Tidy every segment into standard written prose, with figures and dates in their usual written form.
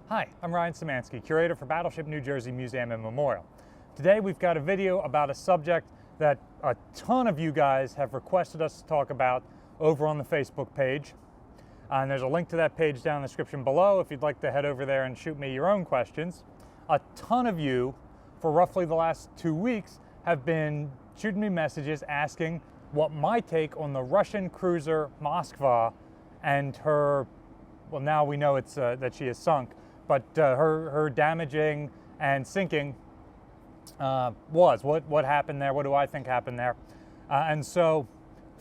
Hi, I'm Ryan Szymanski, curator for Battleship New Jersey Museum and Memorial. Today we've got a video about a subject that a ton of you guys have requested us to talk about over on the Facebook page. And there's a link to that page down in the description below if you'd like to head over there and shoot me your own questions. A ton of you, for roughly the last 2 weeks, have been shooting me messages asking what my take on the Russian Cruiser Moskva and her, well, now we know it's that she is sunk, but her damaging and sinking was. What happened there? What do I think happened there? And so,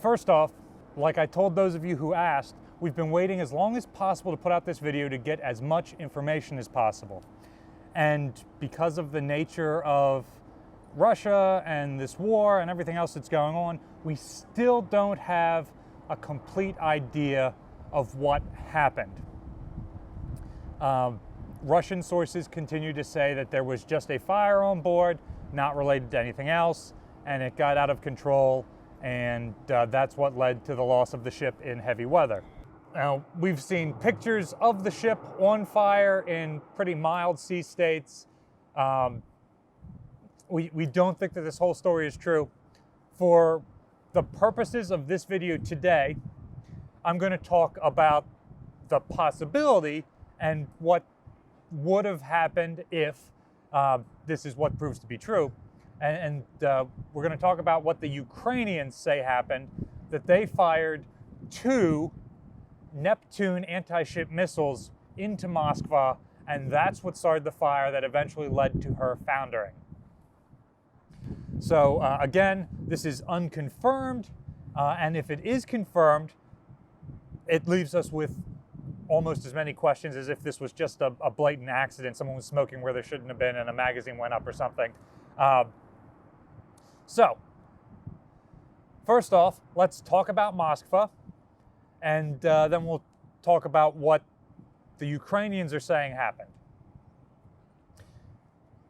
first off, like I told those of you who asked, we've been waiting as long as possible to put out this video to get as much information as possible. And because of the nature of Russia and this war and everything else that's going on, we still don't have a complete idea of what happened. Russian sources continue to say that there was just a fire on board, not related to anything else, and it got out of control, and that's what led to the loss of the ship in heavy weather. Now, we've seen pictures of the ship on fire in pretty mild sea states. We don't think that this whole story is true. For the purposes of this video today, I'm going to talk about the possibility and what would have happened if this is what proves to be true. And we're going to talk about what the Ukrainians say happened, that they fired 2 Neptune anti-ship missiles into Moskva, and that's what started the fire that eventually led to her foundering. So again, this is unconfirmed, and if it is confirmed, it leaves us with almost as many questions as if this was just a blatant accident. Someone was smoking where there shouldn't have been and a magazine went up or something. So, first off, let's talk about Moskva, and then we'll talk about what the Ukrainians are saying happened.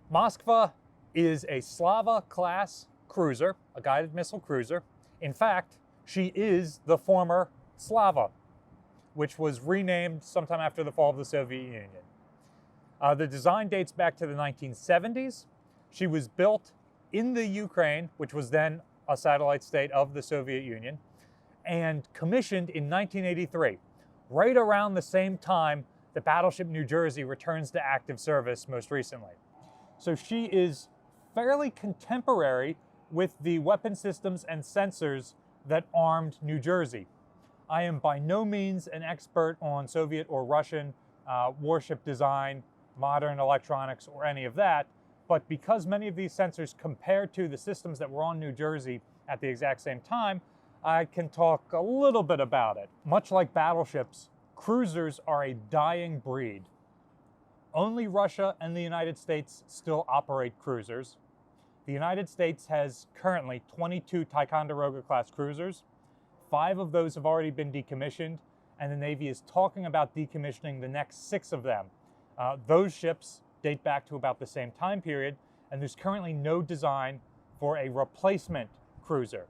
Moskva is a Slava-class cruiser, a guided missile cruiser. In fact, she is the former Slava, which was renamed sometime after the fall of the Soviet Union. The design dates back to the 1970s. She was built in the Ukraine, which was then a satellite state of the Soviet Union, and commissioned in 1983, right around the same time the Battleship New Jersey returns to active service most recently. So she is fairly contemporary with the weapon systems and sensors that armed New Jersey. I am by no means an expert on Soviet or Russian warship design, modern electronics, or any of that, but because many of these sensors compare to the systems that were on New Jersey at the exact same time, I can talk a little bit about it. Much like battleships, cruisers are a dying breed. Only Russia and the United States still operate cruisers. The United States has currently 22 Ticonderoga-class cruisers. 5 of those have already been decommissioned, and the Navy is talking about decommissioning the next 6 of them. Those ships date back to about the same time period, and there's currently no design for a replacement cruiser.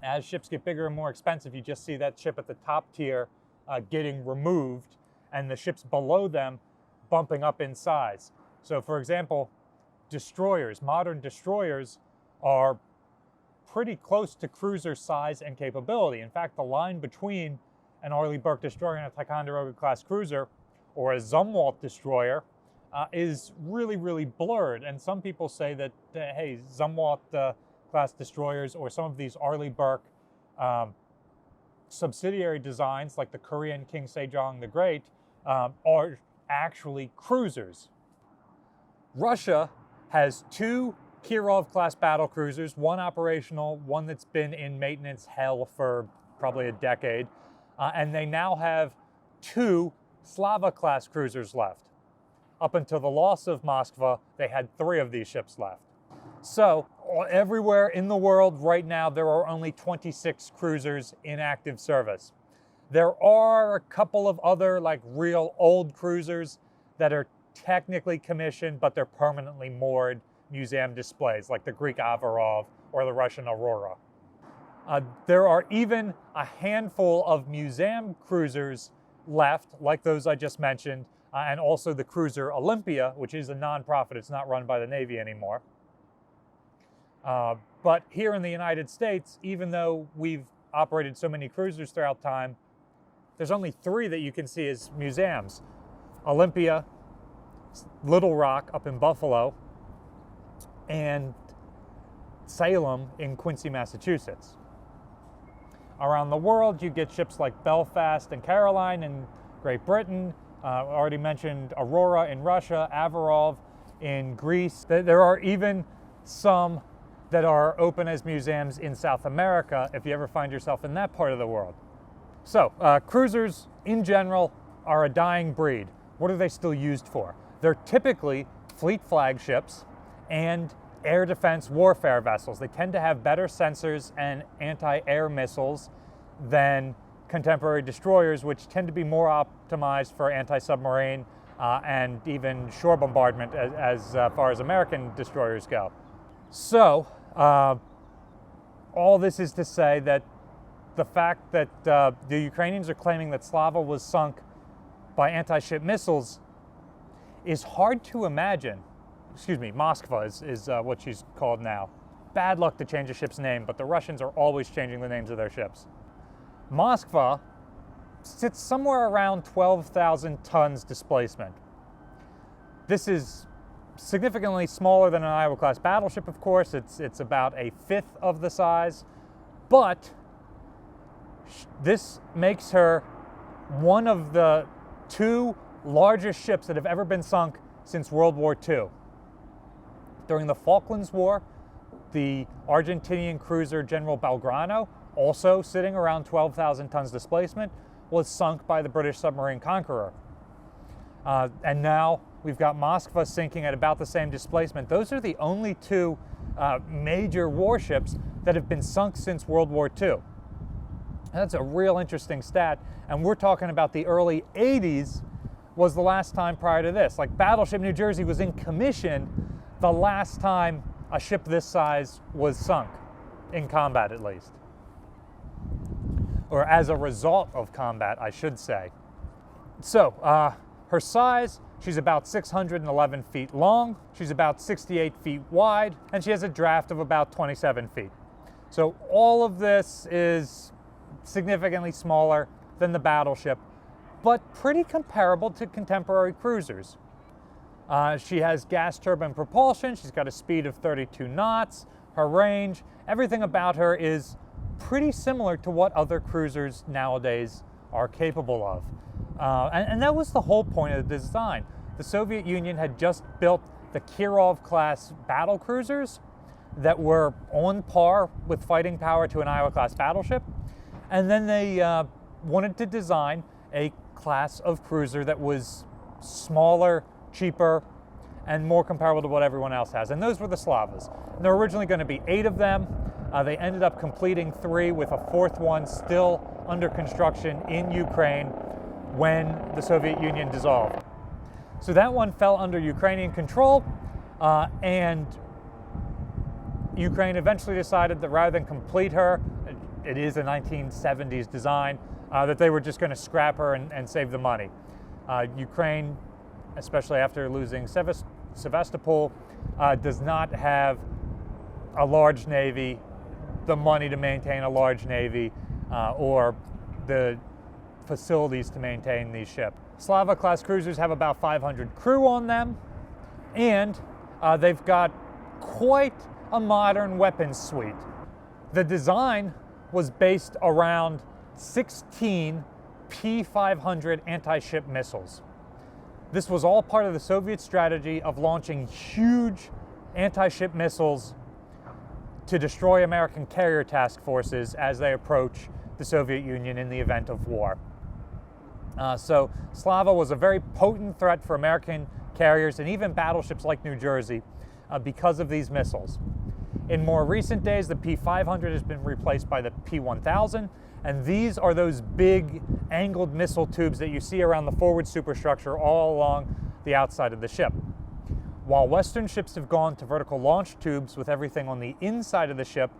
As ships get bigger and more expensive, you just see that ship at the top tier getting removed, and the ships below them bumping up in size. So, for example, destroyers, modern destroyers, are pretty close to cruiser size and capability. In fact, the line between an Arleigh Burke destroyer and a Ticonderoga-class cruiser, or a Zumwalt destroyer, is really, really blurred. And some people say that, hey, Zumwalt-class destroyers or some of these Arleigh Burke subsidiary designs, like the Korean King Sejong the Great, are actually cruisers. Russia has 2 Kirov-class battle cruisers, one operational, one that's been in maintenance hell for probably a decade, and they now have 2 Slava-class cruisers left. Up until the loss of Moskva, they had 3 of these ships left. So, everywhere in the world right now, there are only 26 cruisers in active service. There are a couple of other, like, real old cruisers that are technically commissioned, but they're permanently moored museum displays, like the Greek Avarov or the Russian Aurora. There are even a handful of museum cruisers left, like those I just mentioned, and also the cruiser Olympia, which is a nonprofit. It's not run by the Navy anymore. But here in the United States, even though we've operated so many cruisers throughout time, there's only 3 that you can see as museums. Olympia, Little Rock up in Buffalo, and Salem in Quincy, Massachusetts. Around the world, you get ships like Belfast and Caroline in Great Britain. Already mentioned Aurora in Russia, Avarov in Greece. There are even some that are open as museums in South America if you ever find yourself in that part of the world. So, cruisers in general are a dying breed. What are they still used for? They're typically fleet flagships and air defense warfare vessels. They tend to have better sensors and anti-air missiles than contemporary destroyers, which tend to be more optimized for anti-submarine and even shore bombardment as far as American destroyers go. So, all this is to say that the fact that the Ukrainians are claiming that Slava was sunk by anti-ship missiles is hard to imagine. Excuse me, Moskva is what she's called now. Bad luck to change a ship's name, but the Russians are always changing the names of their ships. Moskva sits somewhere around 12,000 tons displacement. This is significantly smaller than an Iowa-class battleship, of course. It's about a 1/5 of the size, but this makes her one of the 2 largest ships that have ever been sunk since World War II. During the Falklands War, the Argentinian cruiser General Belgrano, also sitting around 12,000 tons displacement, was sunk by the British submarine Conqueror. And now we've got Moskva sinking at about the same displacement. Those are the only 2 major warships that have been sunk since World War II. That's a real interesting stat, and we're talking about the early 80s was the last time prior to this. Like Battleship New Jersey was in commission the last time a ship this size was sunk, in combat at least. Or as a result of combat, I should say. So, her size, she's about 611 feet long, she's about 68 feet wide, and she has a draft of about 27 feet. So all of this is significantly smaller than the battleship, but pretty comparable to contemporary cruisers. She has gas turbine propulsion, she's got a speed of 32 knots, her range, everything about her is pretty similar to what other cruisers nowadays are capable of. And that was the whole point of the design. The Soviet Union had just built the Kirov-class battle cruisers that were on par with fighting power to an Iowa-class battleship, and then they wanted to design a class of cruiser that was smaller, cheaper, and more comparable to what everyone else has. And those were the Slavas. And there were originally going to be 8 of them. They ended up completing 3 with a 4th one still under construction in Ukraine when the Soviet Union dissolved. So that one fell under Ukrainian control, and Ukraine eventually decided that rather than complete her, it is a 1970s design, that they were just going to scrap her and save the money. Ukraine, especially after losing Sevastopol, does not have a large navy, the money to maintain a large navy, or the facilities to maintain these ships. Slava-class cruisers have about 500 crew on them, and they've got quite a modern weapons suite. The design was based around 16 P-500 anti-ship missiles. This was all part of the Soviet strategy of launching huge anti-ship missiles to destroy American carrier task forces as they approach the Soviet Union in the event of war. So Slava was a very potent threat for American carriers and even battleships like New Jersey because of these missiles. In more recent days, the P-500 has been replaced by the P-1000, and these are those big angled missile tubes that you see around the forward superstructure all along the outside of the ship. While Western ships have gone to vertical launch tubes with everything on the inside of the ship,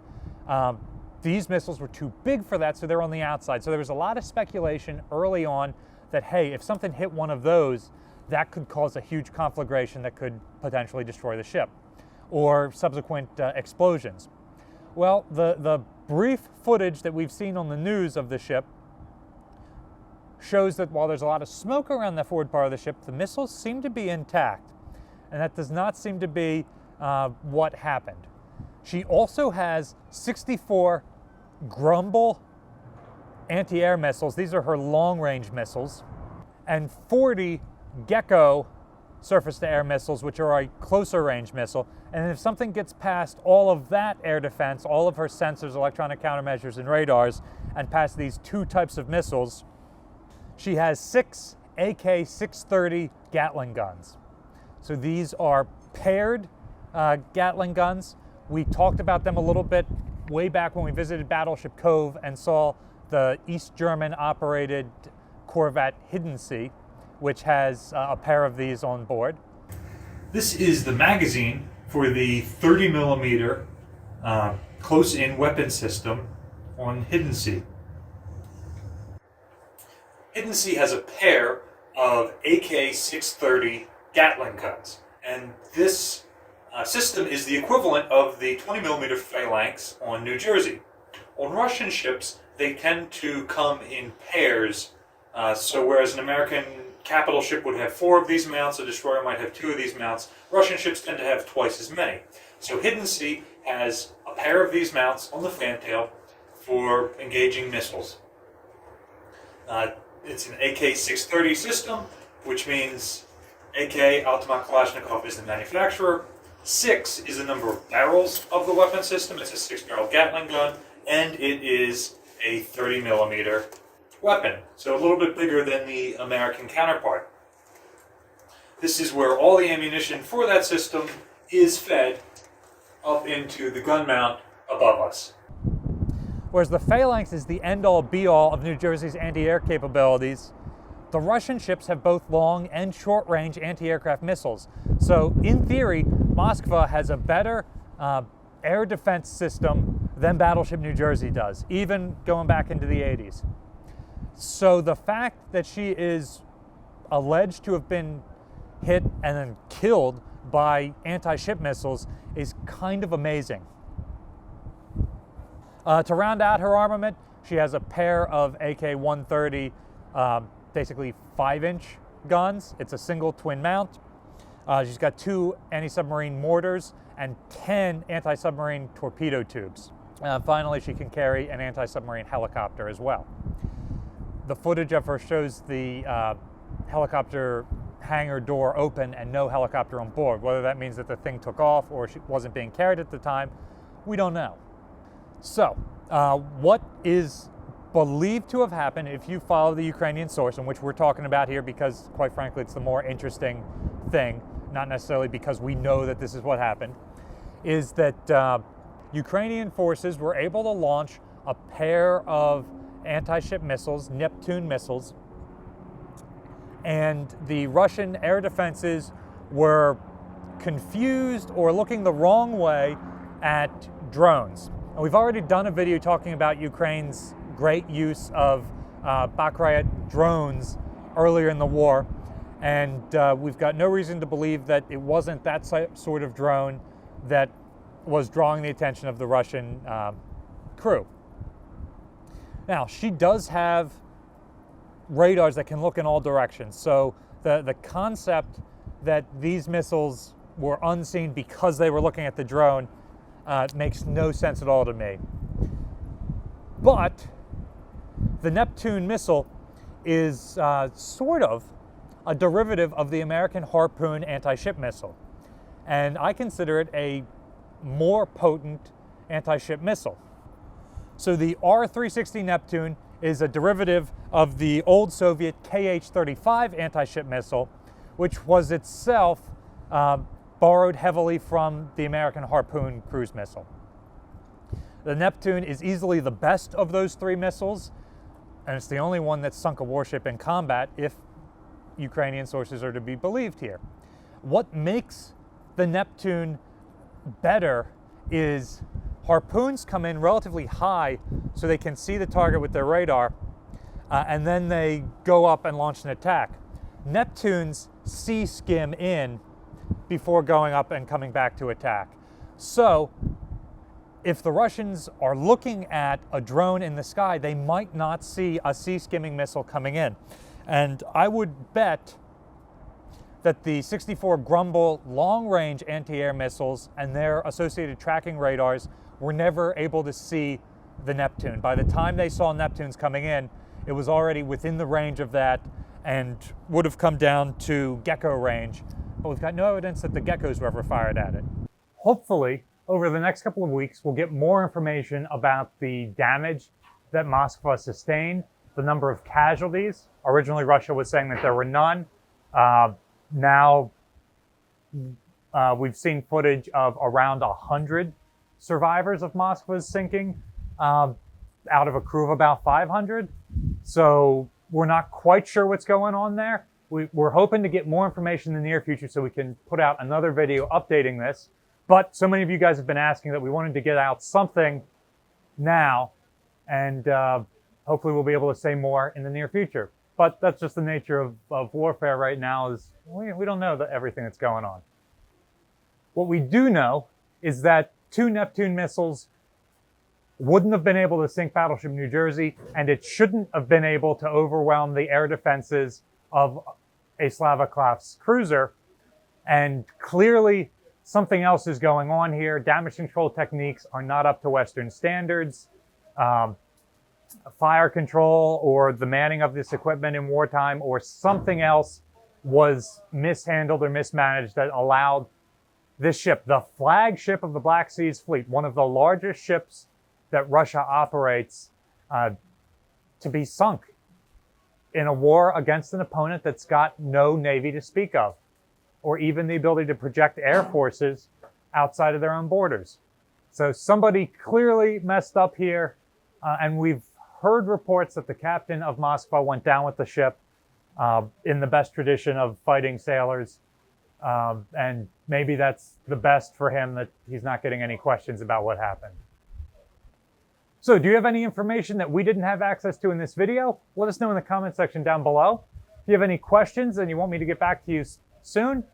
these missiles were too big for that, so they're on the outside. So there was a lot of speculation early on that, hey, if something hit one of those, that could cause a huge conflagration that could potentially destroy the ship, or subsequent explosions. Well, the brief footage that we've seen on the news of the ship shows that while there's a lot of smoke around the forward part of the ship, the missiles seem to be intact, and that does not seem to be what happened. She also has 64 Grumble anti-air missiles. These are her long-range missiles, and 40 Gecko surface-to-air missiles, which are a closer-range missile. And if something gets past all of that air defense, all of her sensors, electronic countermeasures, and radars, and past these two types of missiles, she has 6 AK-630 Gatling guns. So these are paired Gatling guns. We talked about them a little bit way back when we visited Battleship Cove and saw the East German operated corvette Hidden Sea, which has a pair of these on board. This is the magazine for the 30 millimeter close-in weapon system on Hidden Sea. Hidden Sea has a pair of AK-630 Gatling guns, and this system is the equivalent of the 20 millimeter Phalanx on New Jersey. On Russian ships, they tend to come in pairs, so whereas an American capital ship would have 4 of these mounts, a destroyer might have 2 of these mounts, Russian ships tend to have twice as many. So Hidden Sea has a pair of these mounts on the fantail for engaging missiles. It's an AK-630 system, which means AK, Automat Kalashnikov, is the manufacturer. 6 is the number of barrels of the weapon system. It's a 6-barrel Gatling gun, and it is a 30 millimeter weapon, so a little bit bigger than the American counterpart. This is where all the ammunition for that system is fed up into the gun mount above us. Whereas the Phalanx is the end-all be-all of New Jersey's anti-air capabilities, the Russian ships have both long and short-range anti-aircraft missiles. So in theory, Moskva has a better air defense system than Battleship New Jersey does, even going back into the 80s. So the fact that she is alleged to have been hit and then killed by anti-ship missiles is kind of amazing. To round out her armament, she has a pair of AK-130, basically 5-inch guns. It's a single twin mount. She's got 2 anti-submarine mortars and 10 anti-submarine torpedo tubes. Finally, she can carry an anti-submarine helicopter as well. The footage of her shows the helicopter hangar door open and no helicopter on board. Whether that means that the thing took off or she wasn't being carried at the time, we don't know. So, what is believed to have happened, if you follow the Ukrainian source, and which we're talking about here because, quite frankly, it's the more interesting thing, not necessarily because we know that this is what happened, is that Ukrainian forces were able to launch a pair of anti-ship missiles, Neptune missiles, and the Russian air defenses were confused or looking the wrong way at drones. And we've already done a video talking about Ukraine's great use of Bakhmut drones earlier in the war, and we've got no reason to believe that it wasn't that sort of drone that was drawing the attention of the Russian crew. Now, she does have radars that can look in all directions, so the concept that these missiles were unseen because they were looking at the drone makes no sense at all to me. But the Neptune missile is sort of a derivative of the American Harpoon anti-ship missile, and I consider it a more potent anti-ship missile. So the R-360 Neptune is a derivative of the old Soviet KH-35 anti-ship missile, which was itself borrowed heavily from the American Harpoon cruise missile. The Neptune is easily the best of those 3 missiles, and it's the only one that sunk a warship in combat, if Ukrainian sources are to be believed here. What makes the Neptune better is Harpoons come in relatively high so they can see the target with their radar, and then they go up and launch an attack. Neptunes sea skim in before going up and coming back to attack. So if the Russians are looking at a drone in the sky, they might not see a sea skimming missile coming in. And I would bet that the 64 Grumble long-range anti-air missiles and their associated tracking radars were never able to see the Neptune. By the time they saw Neptunes coming in, it was already within the range of that and would have come down to Gecko range, but we've got no evidence that the Geckos were ever fired at it. Hopefully, over the next couple of weeks, we'll get more information about the damage that Moskva sustained, the number of casualties. Originally, Russia was saying that there were none. Now, we've seen footage of around 100 survivors of Moskva's sinking out of a crew of about 500. So we're not quite sure what's going on there. We're hoping to get more information in the near future so we can put out another video updating this. But so many of you guys have been asking that we wanted to get out something now, and hopefully we'll be able to say more in the near future. But that's just the nature of warfare right now, is we don't know everything that's going on. What we do know is that 2 Neptune missiles wouldn't have been able to sink Battleship New Jersey, and it shouldn't have been able to overwhelm the air defenses of a Slava-class cruiser. And clearly something else is going on here. Damage control techniques are not up to Western standards. Fire control or the manning of this equipment in wartime or something else was mishandled or mismanaged that allowed this ship, the flagship of the Black Seas Fleet, one of the largest ships that Russia operates, to be sunk in a war against an opponent that's got no navy to speak of, or even the ability to project air forces outside of their own borders. So somebody clearly messed up here, and we've heard reports that the captain of Moskva went down with the ship in the best tradition of fighting sailors, and maybe that's the best for him, that he's not getting any questions about what happened. So do you have any information that we didn't have access to in this video? Let us know in the comment section down below. If you have any questions and you want me to get back to you soon,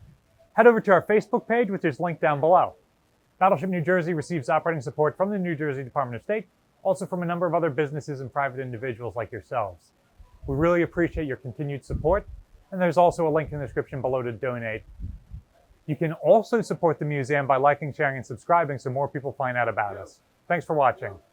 head over to our Facebook page, which is linked down below. Battleship New Jersey receives operating support from the New Jersey Department of State, also from a number of other businesses and private individuals like yourselves. We really appreciate your continued support, and there's also a link in the description below to donate. You can also support the museum by liking, sharing, and subscribing so more people find out about us. Thanks for watching.